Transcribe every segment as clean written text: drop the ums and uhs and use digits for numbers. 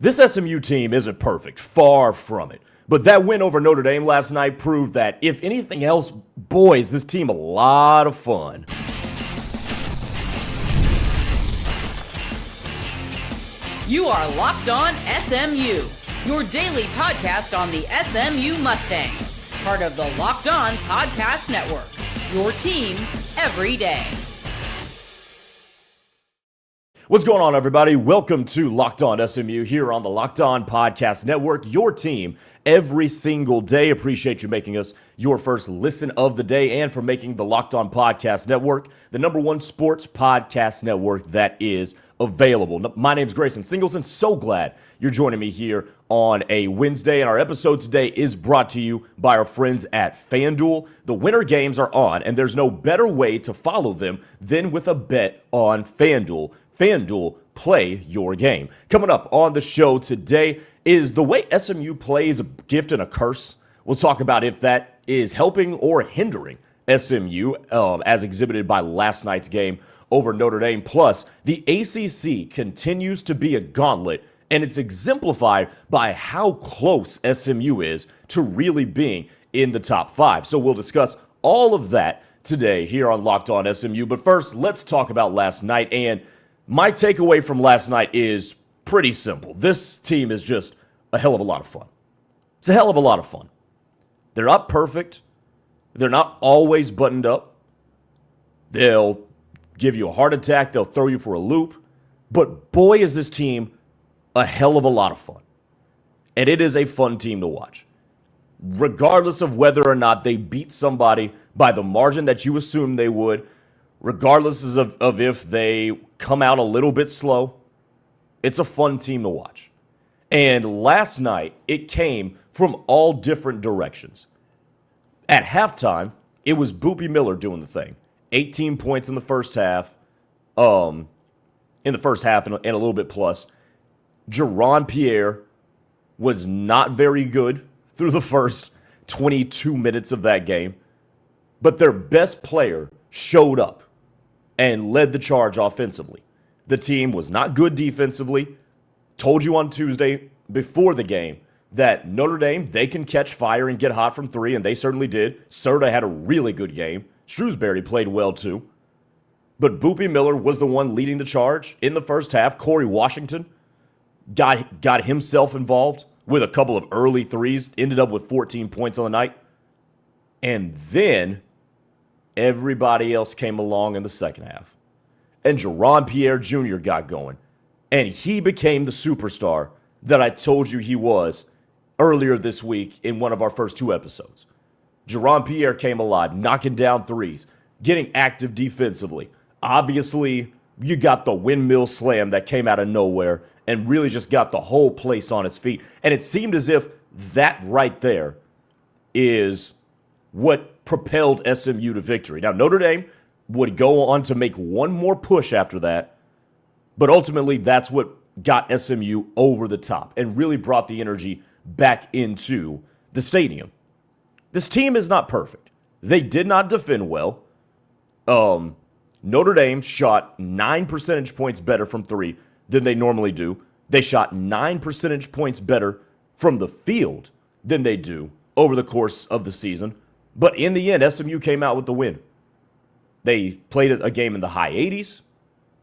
This SMU team isn't perfect, far from it. But that win over Notre Dame last night proved that, if anything else, boys, this team a lot of fun. You are Locked On SMU, your daily podcast on the SMU Mustangs, part of the Locked On Podcast Network, your team every day. What's going on, everybody? Welcome to Locked On SMU here on the Locked On Podcast Network, your team every single day. Appreciate you making us your first listen of the day and for making the Locked On Podcast Network the number one sports podcast network that is available. My name's Grayson Singleton. So glad you're joining me here on a Wednesday, and our episode today is brought to you by our friends at FanDuel. The winter games are on, and there's no better way to follow them than with a bet on FanDuel. FanDuel, play your game. Coming up on the show today is the way SMU plays a gift and a curse. We'll talk about if that is helping or hindering SMU as exhibited by last night's game over Notre Dame. Plus, the ACC continues to be a gauntlet, and it's exemplified by how close SMU is to really being in the top five. So we'll discuss all of that today here on Locked On SMU. But first, let's talk about last night. And my takeaway from last night is pretty simple. This team is just a hell of a lot of fun. It's a hell of a lot of fun. They're not perfect. They're not always buttoned up. They'll give you a heart attack. They'll throw you for a loop. But boy, is this team a hell of a lot of fun. And it is a fun team to watch. Regardless of whether or not they beat somebody by the margin that you assume they would, regardless of if they come out a little bit slow, it's a fun team to watch. And last night, it came from all different directions. At halftime, it was Boopie Miller doing the thing. 18 points in the first half. And a little bit plus. Jaron Pierre was not very good through the first 22 minutes of that game. But their best player showed up and led the charge offensively. The team was not good defensively. Told you on Tuesday before the game that Notre Dame, they can catch fire and get hot from three, and they certainly did. Serta had a really good game. Shrewsbury played well too. But Boopie Miller was the one leading the charge in the first half. Corey Washington got himself involved with a couple of early threes, ended up with 14 points on the night. And then everybody else came along in the second half. And Jaron Pierre Jr. got going. And he became the superstar that I told you he was earlier this week in one of our first two episodes. Jaron Pierre came alive, knocking down threes, getting active defensively. Obviously, you got the windmill slam that came out of nowhere and really just got the whole place on its feet. And it seemed as if that right there is what propelled SMU to victory. Now, Notre Dame would go on to make one more push after that, but ultimately that's what got SMU over the top and really brought the energy back into the stadium. This team is not perfect. They did not defend well. Notre Dame shot 9 percentage points better from three than they normally do. They shot 9 percentage points better from the field than they do over the course of the season. But in the end, SMU came out with the win. They played a game in the high 80s.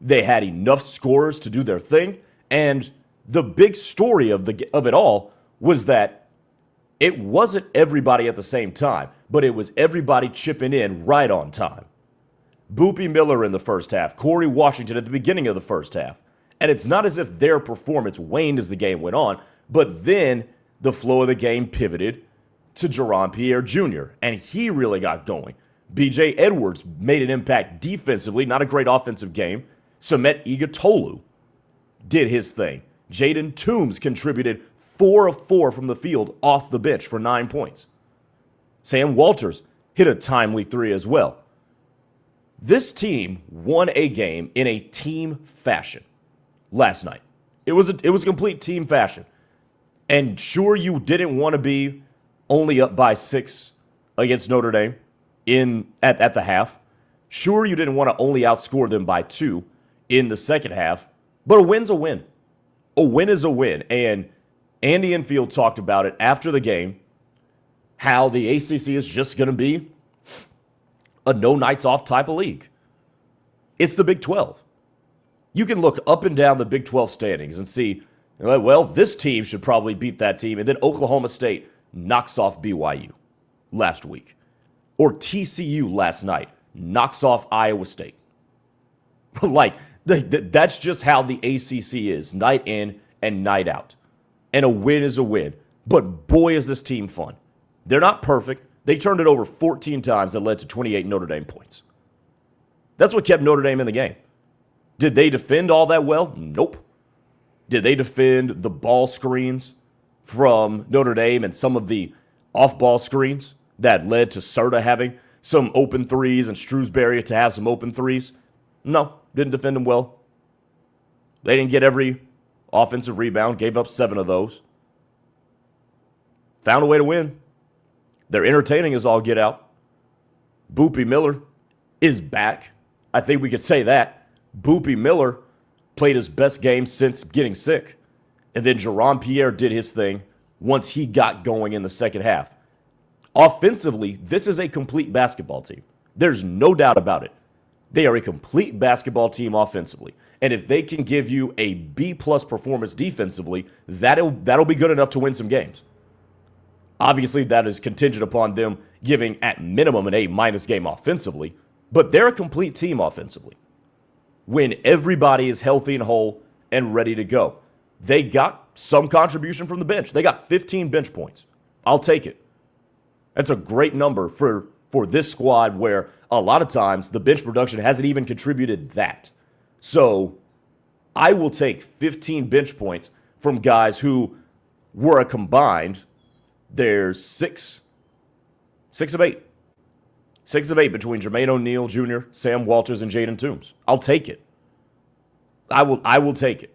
They had enough scorers to do their thing. And the big story of it all was that it wasn't everybody at the same time, but it was everybody chipping in right on time. Boopie Miller in the first half, Corey Washington at the beginning of the first half. And it's not as if their performance waned as the game went on, but then the flow of the game pivoted to Jaron Pierre Jr., and he really got going. B.J. Edwards made an impact defensively, not a great offensive game. Samet Igatolu did his thing. Jaden Toombs contributed 4 of 4 from the field off the bench for 9 points. Sam Walters hit a timely three as well. This team won a game in a team fashion last night. It was a complete team fashion. And sure, you didn't want to be only up by 6 against Notre Dame at the half. Sure, you didn't want to only outscore them by 2 in the second half, but a win's a win. A win is a win. And Andy Enfield talked about it after the game, how the ACC is just going to be a no nights off type of league. It's the Big 12. You can look up and down the Big 12 standings and see, well, this team should probably beat that team. And then Oklahoma State knocks off BYU last week. Or TCU last night knocks off Iowa State. Like, that's just how the ACC is, night in and night out. And a win is a win. But boy, is this team fun. They're not perfect. They turned it over 14 times that led to 28 Notre Dame points. That's what kept Notre Dame in the game. Did they defend all that well? Nope. Did they defend the ball screens from Notre Dame and some of the off-ball screens that led to Serta having some open threes and Shrewsbury to have some open threes? No, didn't defend them well. They didn't get every offensive rebound, gave up 7 of those. Found a way to win. They're entertaining as all get out. Boopie Miller is back. I think we could say that. Boopie Miller played his best game since getting sick. And then Jaron Pierre did his thing once he got going in the second half. Offensively, this is a complete basketball team. There's no doubt about it. They are a complete basketball team offensively. And if they can give you a B-plus performance defensively, that'll be good enough to win some games. Obviously, that is contingent upon them giving, at minimum, an A- game offensively. But they're a complete team offensively. When everybody is healthy and whole and ready to go. They got some contribution from the bench. They got 15 bench points. I'll take it. That's a great number for this squad where a lot of times the bench production hasn't even contributed that. So I will take 15 bench points from guys who were a combined, there's 6 of 8. 6 of 8 between Jermaine O'Neal Jr., Sam Walters, and Jaden Toombs. I'll take it. I will take it.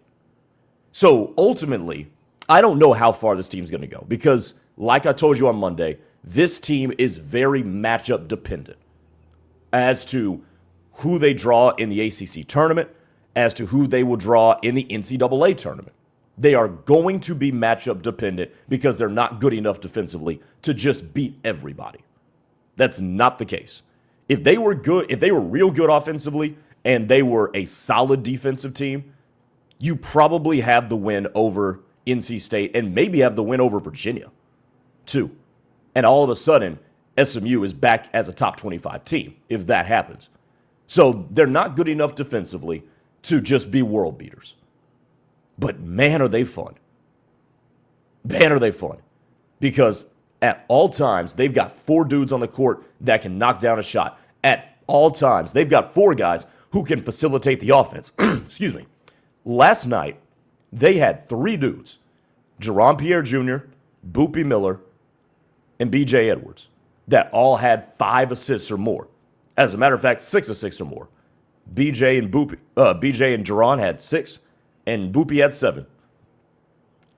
So ultimately, I don't know how far this team's going to go because, like I told you on Monday, this team is very matchup dependent as to who they draw in the ACC tournament, as to who they will draw in the NCAA tournament. They are going to be matchup dependent because they're not good enough defensively to just beat everybody. That's not the case. If they were good, if they were real good offensively and they were a solid defensive team, you probably have the win over NC State and maybe have the win over Virginia, too. And all of a sudden, SMU is back as a top 25 team if that happens. So they're not good enough defensively to just be world beaters. But man, are they fun. Man, are they fun. Because at all times, they've got 4 dudes on the court that can knock down a shot. At all times, they've got 4 guys who can facilitate the offense. Excuse me. Last night, they had 3 dudes, Jaron Pierre Jr., Boopie Miller, and BJ Edwards, that all had 5 assists or more. As a matter of fact, 6 assists or more. BJ and Jaron had 6, and Boopie had 7.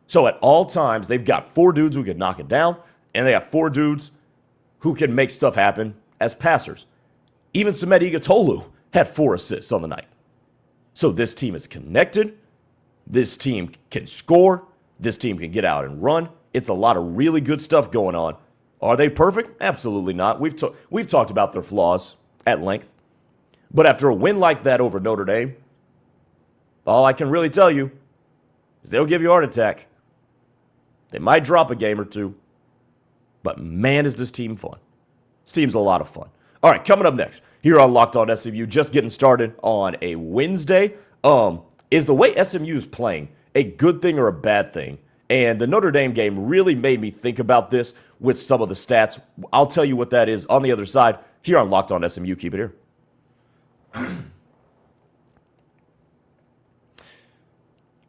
So at all times, they've got 4 dudes who can knock it down, and they have 4 dudes who can make stuff happen as passers. Even Samet Igatolu had 4 assists on the night. So this team is connected. This team can score. This team can get out and run. It's a lot of really good stuff going on. Are they perfect? Absolutely not. We've talked about their flaws at length. But after a win like that over Notre Dame, all I can really tell you is they'll give you a heart attack. They might drop a game or 2. But man, is this team fun. This team's a lot of fun. All right, coming up next, here on Locked On SMU, just getting started on a Wednesday. Is the way SMU is playing a good thing or a bad thing? And the Notre Dame game really made me think about this with some of the stats. I'll tell you what that is on the other side here on Locked On SMU. Keep it here.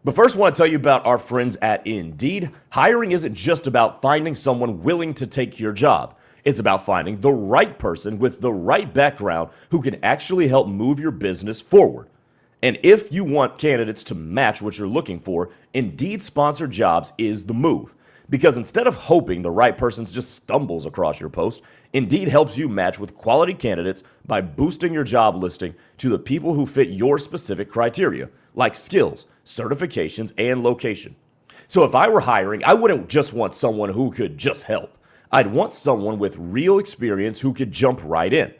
But first, I want to tell you about our friends at Indeed. Hiring isn't just about finding someone willing to take your job. It's about finding the right person with the right background who can actually help move your business forward. And if you want candidates to match what you're looking for, Indeed Sponsored Jobs is the move. Because instead of hoping the right person just stumbles across your post, Indeed helps you match with quality candidates by boosting your job listing to the people who fit your specific criteria, like skills, certifications, and location. So if I were hiring, I wouldn't just want someone who could just help. I'd want someone with real experience who could jump right in.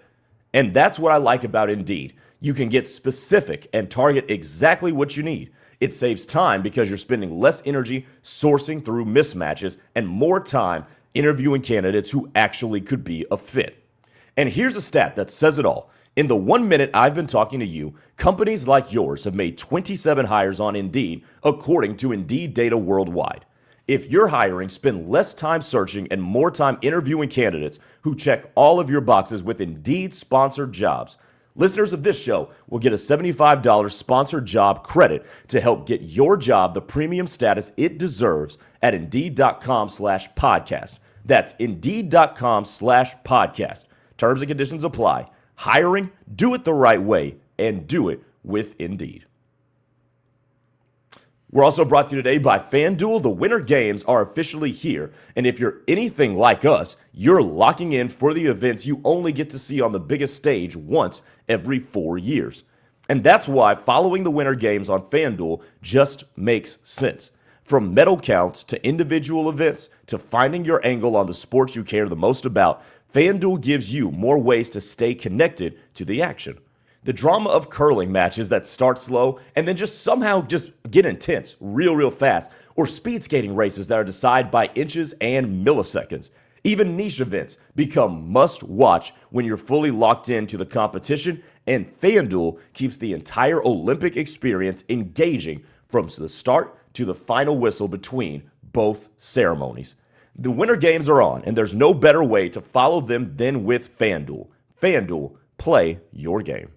And that's what I like about Indeed. You can get specific and target exactly what you need. It saves time because you're spending less energy sourcing through mismatches and more time interviewing candidates who actually could be a fit. And here's a stat that says it all. In the 1 minute I've been talking to you, companies like yours have made 27 hires on Indeed, according to Indeed data worldwide. If you're hiring, spend less time searching and more time interviewing candidates who check all of your boxes with Indeed-sponsored jobs. Listeners of this show will get a $75 sponsored job credit to help get your job the premium status it deserves at Indeed.com/podcast. That's Indeed.com/podcast. Terms and conditions apply. Hiring, do it the right way, and do it with Indeed. We're also brought to you today by FanDuel. The winter games are officially here, and if you're anything like us, you're locking in for the events you only get to see on the biggest stage once every 4 years. And that's why following the winter games on FanDuel just makes sense. From medal counts to individual events to finding your angle on the sports you care the most about, FanDuel gives you more ways to stay connected to the action. The drama of curling matches that start slow and then just somehow just get intense real fast, or speed skating races that are decided by inches and milliseconds. Even niche events become must-watch when you're fully locked into the competition, and FanDuel keeps the entire Olympic experience engaging from the start to the final whistle between both ceremonies. The Winter Games are on, and there's no better way to follow them than with FanDuel. FanDuel, play your game.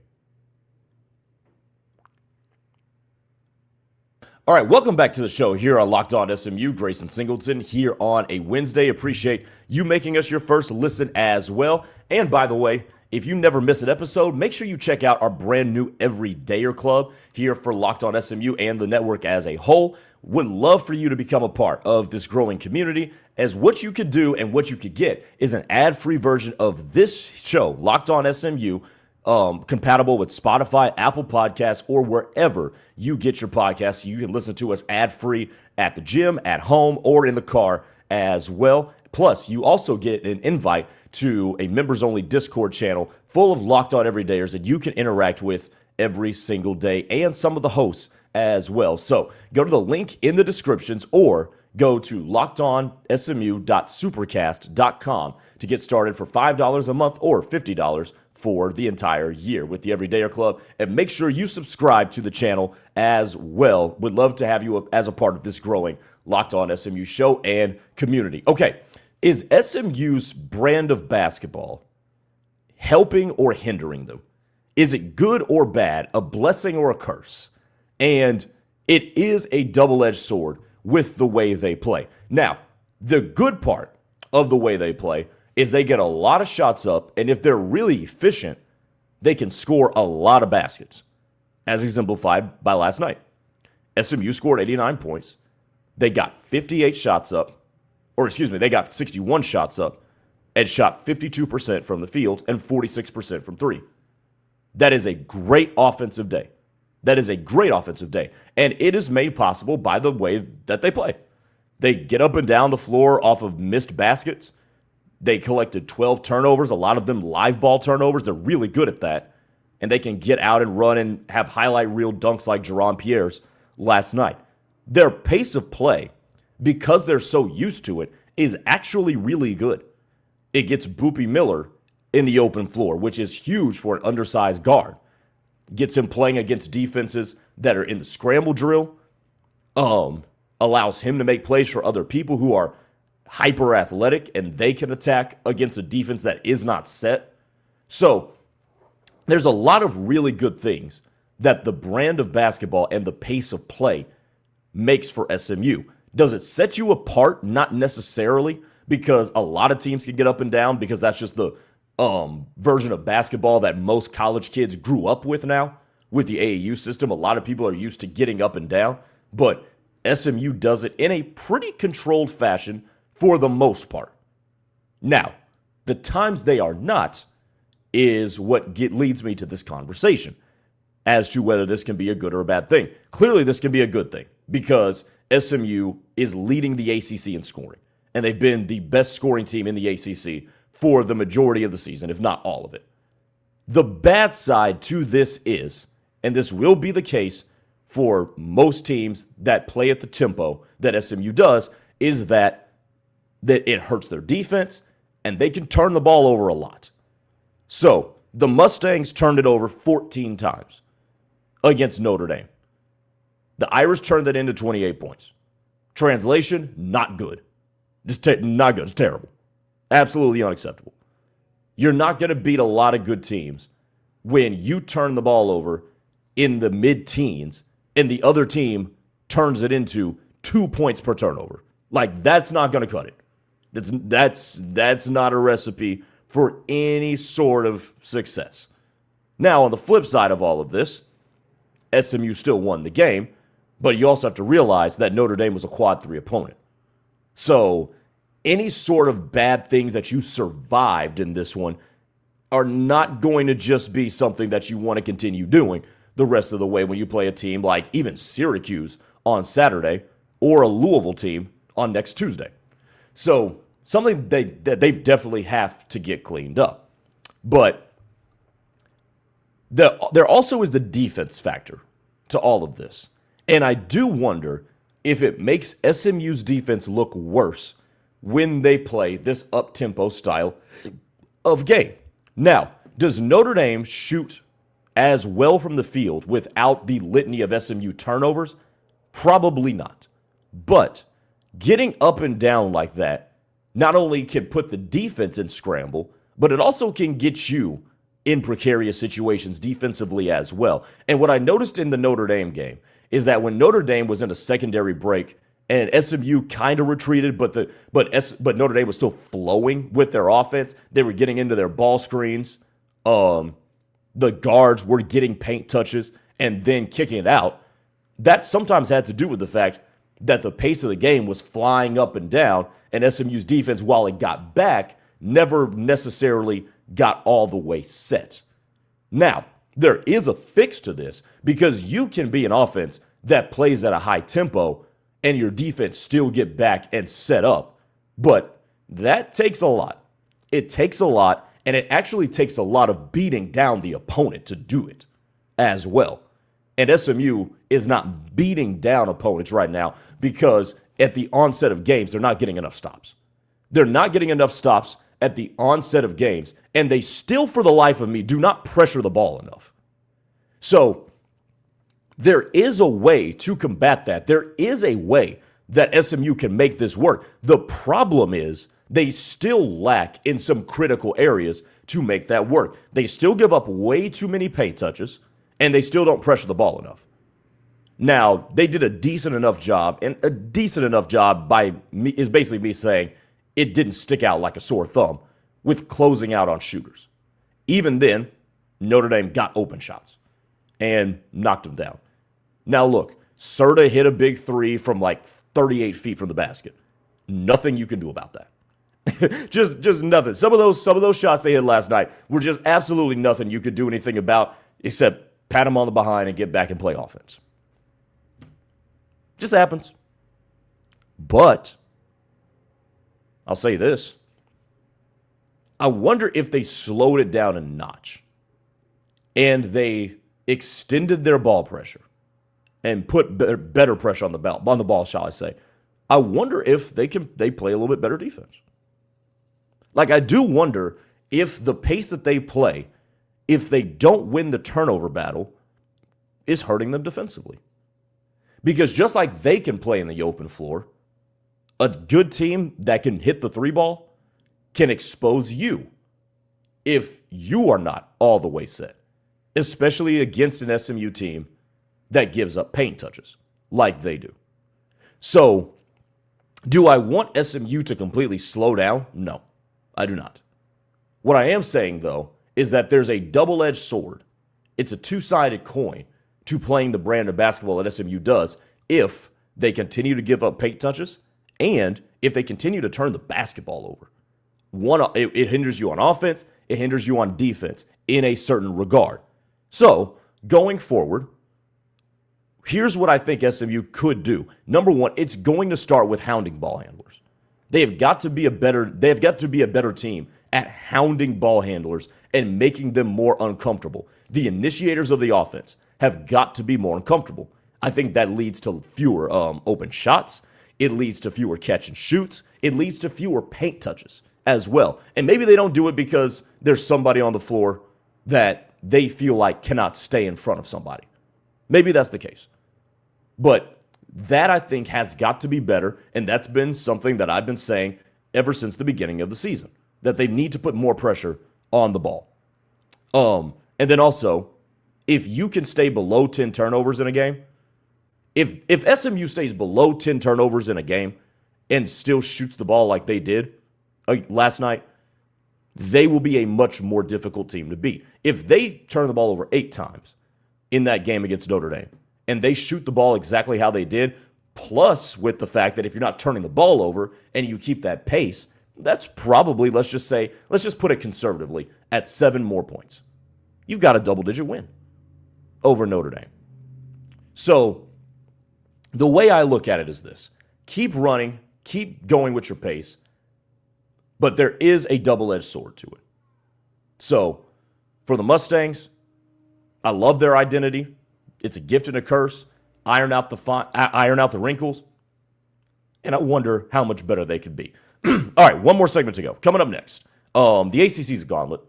All right, welcome back to the show here on Locked On SMU. Grayson Singleton here on a Wednesday. Appreciate you making us your first listen as well. And by the way, if you never miss an episode, make sure you check out our brand new Everydayer Club here for Locked On SMU and the network as a whole. Would love for you to become a part of this growing community, as what you could do and what you could get is an ad-free version of this show, Locked On SMU, compatible with Spotify, Apple Podcasts, or wherever you get your podcasts. You can listen to us ad-free at the gym, at home, or in the car as well. Plus, you also get an invite to a members-only Discord channel full of Locked On Everydayers that you can interact with every single day, and some of the hosts as well. So go to the link in the descriptions or go to lockedonsmu.supercast.com to get started for $5 a month or $50 for the entire year with the Everydayer Club. And make sure you subscribe to the channel as well. Would love to have you as a part of this growing Locked On SMU show and community. Okay, is SMU's brand of basketball helping or hindering them? Is it good or bad, a blessing or a curse? And it is a double-edged sword with the way they play. Now, the good part of the way they play is they get a lot of shots up, and if they're really efficient, they can score a lot of baskets, as exemplified by last night. SMU scored 89 points. They got 58 shots up, they got 61 shots up and shot 52% from the field and 46% from three. That is a great offensive day. And it is made possible by the way that they play. They get up and down the floor off of missed baskets. They collected 12 turnovers, a lot of them live ball turnovers. They're really good at that. And they can get out and run and have highlight reel dunks like Jaron Pierre's last night. Their pace of play, because they're so used to it, is actually really good. It gets Boopie Miller in the open floor, which is huge for an undersized guard. Gets him playing against defenses that are in the scramble drill. Allows him to make plays for other people who are hyper athletic and they can attack against a defense that is not set. So there's a lot of really good things that the brand of basketball and the pace of play makes for SMU. Does it set you apart? Not necessarily, because a lot of teams can get up and down because that's just the version of basketball that most college kids grew up with now. With the AAU system, a lot of people are used to getting up and down, but SMU does it in a pretty controlled fashion for the most part. Now, the times they are not is what leads me to this conversation. as to whether this can be a good or a bad thing. Clearly, this can be a good thing because SMU is leading the ACC in scoring, and they've been the best scoring team in the ACC for the majority of the season, if not all of it. The bad side to this is, and this will be the case for most teams that play at the tempo that SMU does, is that it hurts their defense, and they can turn the ball over a lot. So, the Mustangs turned it over 14 times against Notre Dame. The Irish turned that into 28 points. Translation, not good. Just not good. It's terrible. Absolutely unacceptable. You're not going to beat a lot of good teams when you turn the ball over in the mid-teens and the other team turns it into 2 points per turnover. Like, that's not going to cut it. That's not a recipe for any sort of success. Now, on the flip side of all of this, SMU still won the game, but you also have to realize that Notre Dame was a quad 3 opponent. So, any sort of bad things that you survived in this one are not going to just be something that you want to continue doing the rest of the way when you play a team like even Syracuse on Saturday or a Louisville team on next Tuesday. So, something that they definitely have to get cleaned up. But there also is the defense factor to all of this. And I do wonder if it makes SMU's defense look worse when they play this up-tempo style of game. Now, does Notre Dame shoot as well from the field without the litany of SMU turnovers? Probably not. But getting up and down like that not only can put the defense in scramble, but it also can get you in precarious situations defensively as well. And what I noticed in the Notre Dame game is that when Notre Dame was in a secondary break and SMU kind of retreated, but Notre Dame was still flowing with their offense, they were getting into their ball screens. The guards were getting paint touches and then kicking it out. That sometimes had to do with the fact that the pace of the game was flying up and down, and SMU's defense, while it got back, never necessarily got all the way set. Now, there is a fix to this because you can be an offense that plays at a high tempo and your defense still get back and set up. But that takes a lot. It takes a lot, and it actually takes a lot of beating down the opponent to do it as well. And SMU is not beating down opponents right now because at the onset of games, they're not getting enough stops. They're not getting enough stops at the onset of games, and they still, for the life of me, do not pressure the ball enough. So there is a way to combat that. There is a way that SMU can make this work. The problem is they still lack in some critical areas to make that work. They still give up way too many paint touches, and they still don't pressure the ball enough. Now, they did a decent enough job, and a decent enough job by me is basically me saying it didn't stick out like a sore thumb with closing out on shooters. Even then, Notre Dame got open shots and knocked them down. Now, look, Serta hit a big three from like 38 feet from the basket. Nothing you can do about that. just nothing. Some of those shots they hit last night were just absolutely nothing you could do anything about except pat them on the behind and get back and play offense. Just happens. But I'll say this. I wonder if they slowed it down a notch and they extended their ball pressure and put better pressure on the ball, shall I say. I wonder if they play a little bit better defense. Like, I do wonder if the pace that they play, if they don't win the turnover battle, is hurting them defensively. Because just like they can play in the open floor, a good team that can hit the three ball can expose you if you are not all the way set, especially against an SMU team that gives up paint touches like they do. So, do I want SMU to completely slow down? No, I do not. What I am saying, though, is that there's a double-edged sword. It's a two-sided coin to playing the brand of basketball that SMU does if they continue to give up paint touches and if they continue to turn the basketball over. It hinders you on offense. It hinders you on defense in a certain regard. So going forward, here's what I think SMU could do. Number one, it's going to start with hounding ball handlers. They have got to be a better team at hounding ball handlers and making them more uncomfortable. The initiators of the offense have got to be more uncomfortable. I think that leads to fewer open shots. It leads to fewer catch and shoots. It leads to fewer paint touches as well. And maybe they don't do it because there's somebody on the floor that they feel like cannot stay in front of somebody. Maybe that's the case. But that, I think, has got to be better, and that's been something that I've been saying ever since the beginning of the season, that they need to put more pressure on the ball. And then also, if you can stay below 10 turnovers in a game, if SMU stays below 10 turnovers in a game and still shoots the ball like they did last night, they will be a much more difficult team to beat. If they turn the ball over 8 times in that game against Notre Dame, and they shoot the ball exactly how they did, plus with the fact that if you're not turning the ball over and you keep that pace, that's probably, let's just put it conservatively, at 7 more points. You've got a double-digit win over Notre Dame. So the way I look at it is this. Keep running, keep going with your pace, but there is a double-edged sword to it. So for the Mustangs, I love their identity. It's a gift and a curse. Iron out the wrinkles, and I wonder how much better they could be. All right, one more segment to go. Coming up next, the ACC's a gauntlet.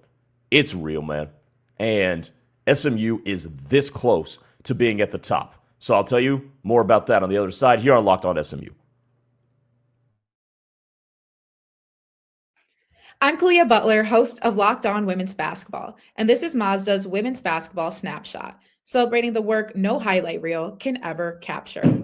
It's real, man, and SMU is this close to being at the top. So I'll tell you more about that on the other side here on Locked On SMU. I'm Kalia Butler, host of Locked On Women's Basketball, and this is Mazda's Women's Basketball Snapshot, celebrating the work no highlight reel can ever capture.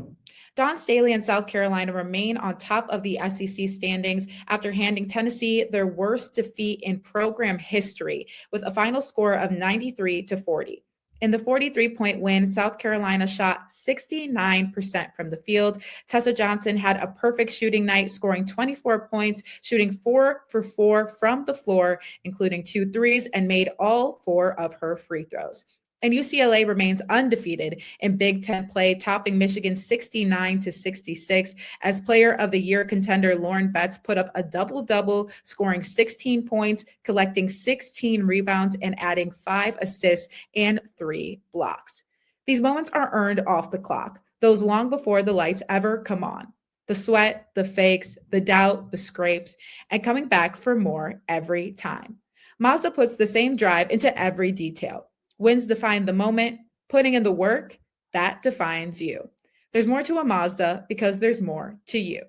Dawn Staley and South Carolina remain on top of the SEC standings after handing Tennessee their worst defeat in program history with a final score of 93-40. In the 43-point win, South Carolina shot 69% from the field. Tessa Johnson had a perfect shooting night, scoring 24 points, shooting 4 for 4 from the floor, including 2 threes, and made all 4 of her free throws. And UCLA remains undefeated in Big Ten play, topping Michigan 69-66 as Player of the Year contender Lauren Betts put up a double-double, scoring 16 points, collecting 16 rebounds, and adding 5 assists and 3 blocks. These moments are earned off the clock, those long before the lights ever come on. The sweat, the fakes, the doubt, the scrapes, and coming back for more every time. Mazda puts the same drive into every detail. Wins define the moment, putting in the work, that defines you. There's more to a Mazda because there's more to you.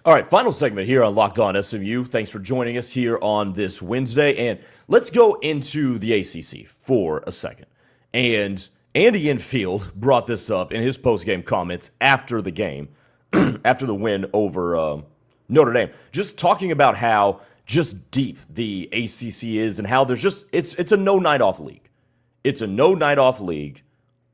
All right, final segment here on Locked On SMU. Thanks for joining us here on this Wednesday. And let's go into the ACC for a second. And Andy Enfield brought this up in his post-game comments after the game, after the win over Notre Dame, just talking about how just deep the ACC is and how there's just it's a no night off league. It's a no night off league.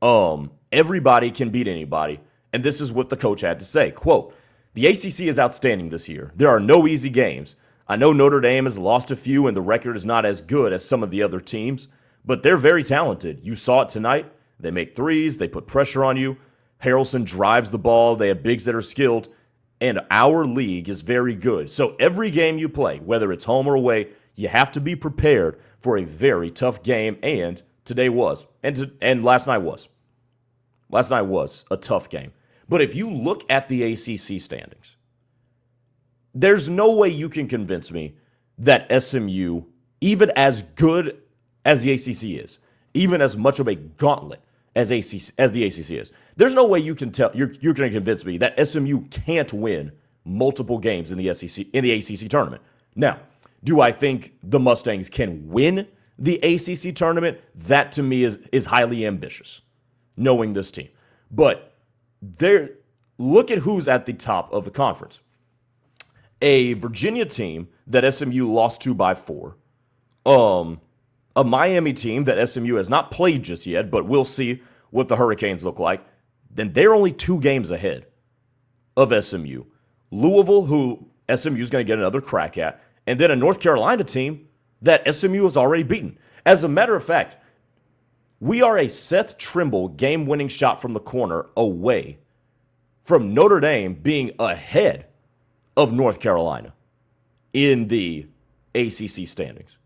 Everybody can beat anybody, and this is what the coach had to say. Quote, "The ACC is outstanding this year. There are no easy games. I know Notre Dame has lost a few and the record is not as good as some of the other teams, but they're very talented. You saw it tonight. They make threes, they put pressure on you. Harrelson drives the ball, they have bigs that are skilled. And our league is very good. So every game you play, whether it's home or away, you have to be prepared for a very tough game. And today was. And last night was. Last night was a tough game. But if you look at the ACC standings, there's no way you can convince me that SMU, even as good as the ACC is, even as much of a gauntlet as the ACC is, there's no way you can tell you're going to convince me that SMU can't win multiple games in the ACC tournament. Now, do I think the Mustangs can win the ACC tournament? That to me is highly ambitious, knowing this team. But look at who's at the top of the conference. A Virginia team that SMU lost to by 4. A Miami team that SMU has not played just yet, but we'll see what the Hurricanes look like. Then they're only 2 games ahead of SMU. Louisville, who SMU is going to get another crack at, and then a North Carolina team that SMU has already beaten. As a matter of fact, we are a Seth Trimble game-winning shot from the corner away from Notre Dame being ahead of North Carolina in the ACC standings.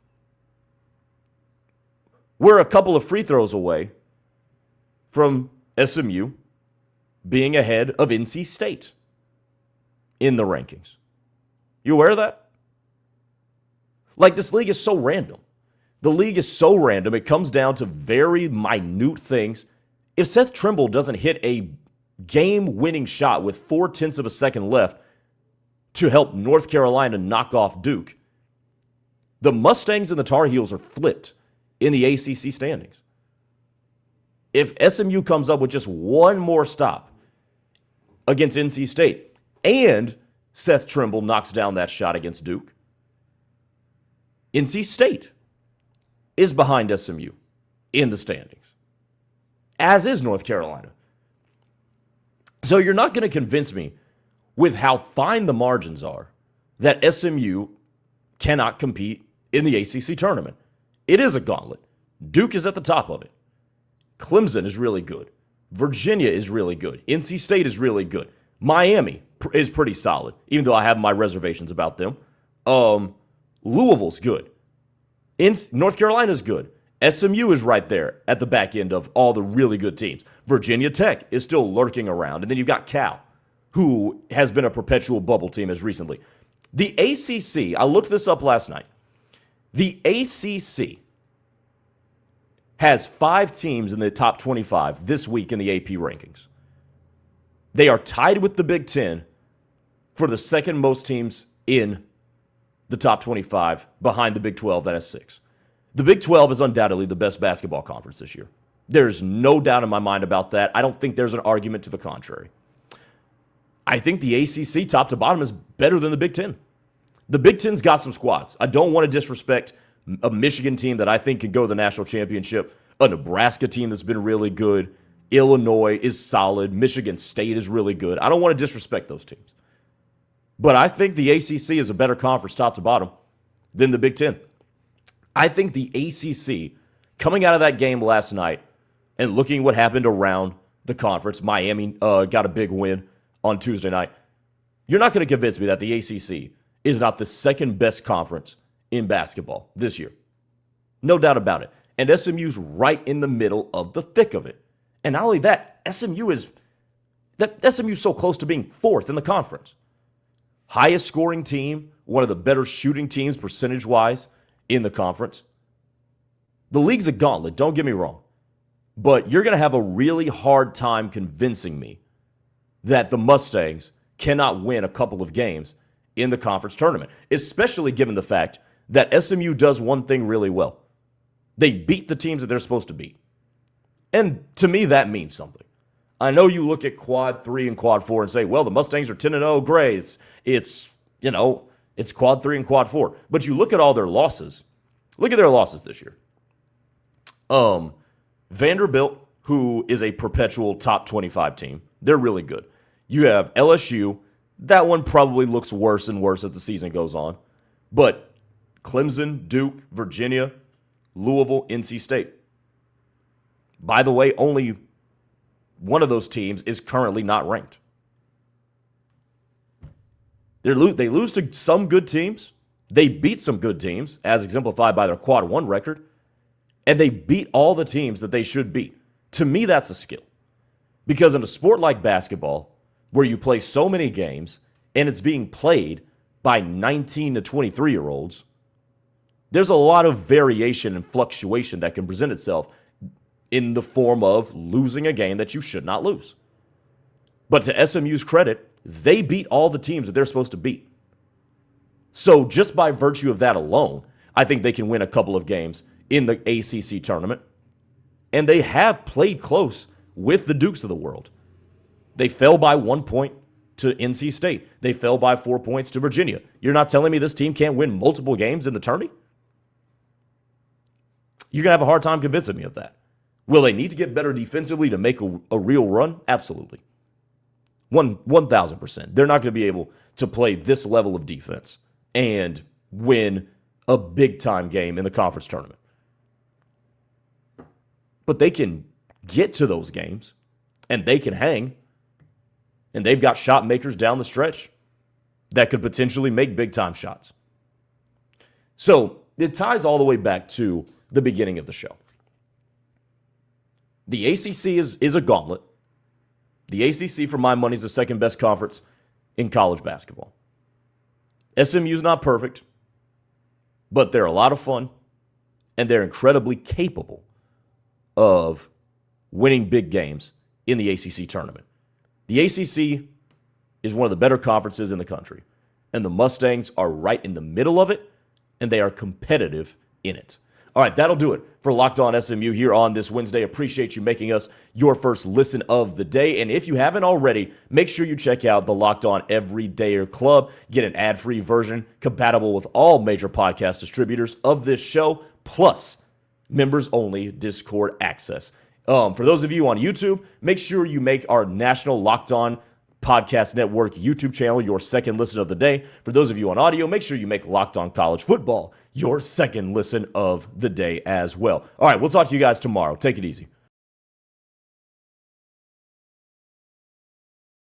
We're a couple of free throws away from SMU being ahead of NC State in the rankings. You aware of that? Like, this league is so random. The league is so random. It comes down to very minute things. If Seth Trimble doesn't hit a game-winning shot with 0.4 of a second left to help North Carolina knock off Duke, the Mustangs and the Tar Heels are flipped in the ACC standings. If SMU comes up with just one more stop against NC State and Seth Trimble knocks down that shot against Duke, NC State is behind SMU in the standings, as is North Carolina. So you're not going to convince me with how fine the margins are that SMU cannot compete in the ACC tournament. It is a gauntlet. Duke is at the top of it. Clemson is really good. Virginia is really good. NC State is really good. Miami is pretty solid, even though I have my reservations about them. Louisville's good. North Carolina's good. SMU is right there at the back end of all the really good teams. Virginia Tech is still lurking around. And then you've got Cal, who has been a perpetual bubble team as recently. The ACC, I looked this up last night. The ACC has 5 teams in the top 25 this week in the AP rankings. They are tied with the Big Ten for the second most teams in the top 25 behind the Big 12 that has 6. The Big 12 is undoubtedly the best basketball conference this year. There's no doubt in my mind about that. I don't think there's an argument to the contrary. I think the ACC top to bottom is better than the Big Ten. The Big Ten's got some squads. I don't want to disrespect a Michigan team that I think can go to the national championship, a Nebraska team that's been really good, Illinois is solid, Michigan State is really good. I don't want to disrespect those teams. But I think the ACC is a better conference top to bottom than the Big Ten. I think the ACC, coming out of that game last night and looking what happened around the conference, Miami got a big win on Tuesday night. You're not going to convince me that the ACC is not the second best conference in basketball this year. No doubt about it. And SMU's right in the middle of the thick of it. And not only that, SMU's so close to being 4th in the conference. Highest scoring team, one of the better shooting teams percentage-wise in the conference. The league's a gauntlet, don't get me wrong. But you're going to have a really hard time convincing me that the Mustangs cannot win a couple of games in the conference tournament, especially given the fact that SMU does one thing really well. They beat the teams that they're supposed to beat. And to me, that means something. I know you look at quad 3 and quad 4 and say, well, the Mustangs are 10-0 Grays. It's quad 3 and quad 4. But you look at all their losses. Look at their losses this year. Vanderbilt, who is a perpetual top 25 team, they're really good. You have LSU. That one probably looks worse and worse as the season goes on. But Clemson, Duke, Virginia, Louisville, NC State. By the way, only one of those teams is currently not ranked. They lose to some good teams. They beat some good teams, as exemplified by their quad 1 record. And they beat all the teams that they should beat. To me, that's a skill. Because in a sport like basketball, where you play so many games and it's being played by 19 to 23-year-olds, there's a lot of variation and fluctuation that can present itself in the form of losing a game that you should not lose. But to SMU's credit, they beat all the teams that they're supposed to beat. So just by virtue of that alone, I think they can win a couple of games in the ACC tournament. And they have played close with the Dukes of the world. They fell by 1 point to NC State. They fell by 4 points to Virginia. You're not telling me this team can't win multiple games in the tourney? You're going to have a hard time convincing me of that. Will they need to get better defensively to make a real run? Absolutely. 1,000%. They're not going to be able to play this level of defense and win a big-time game in the conference tournament. But they can get to those games, and they can hang, and they've got shot makers down the stretch that could potentially make big-time shots. So it ties all the way back to the beginning of the show. The ACC is a gauntlet. The ACC, for my money, is the second best conference in college basketball. SMU is not perfect, but they're a lot of fun, and they're incredibly capable of winning big games in the ACC tournament. The ACC is one of the better conferences in the country, and the Mustangs are right in the middle of it, and they are competitive in it. All right, that'll do it for Locked On SMU here on this Wednesday. Appreciate you making us your first listen of the day. And if you haven't already, make sure you check out the Locked On Everydayer Club. Get an ad-free version compatible with all major podcast distributors of this show, plus members-only Discord access. For those of you on YouTube, make sure you make our national Locked On Podcast Network YouTube channel your second listen of the day. For those of you on audio, make sure you make Locked On College Football your second listen of the day as well. All right, we'll talk to you guys tomorrow. Take it easy.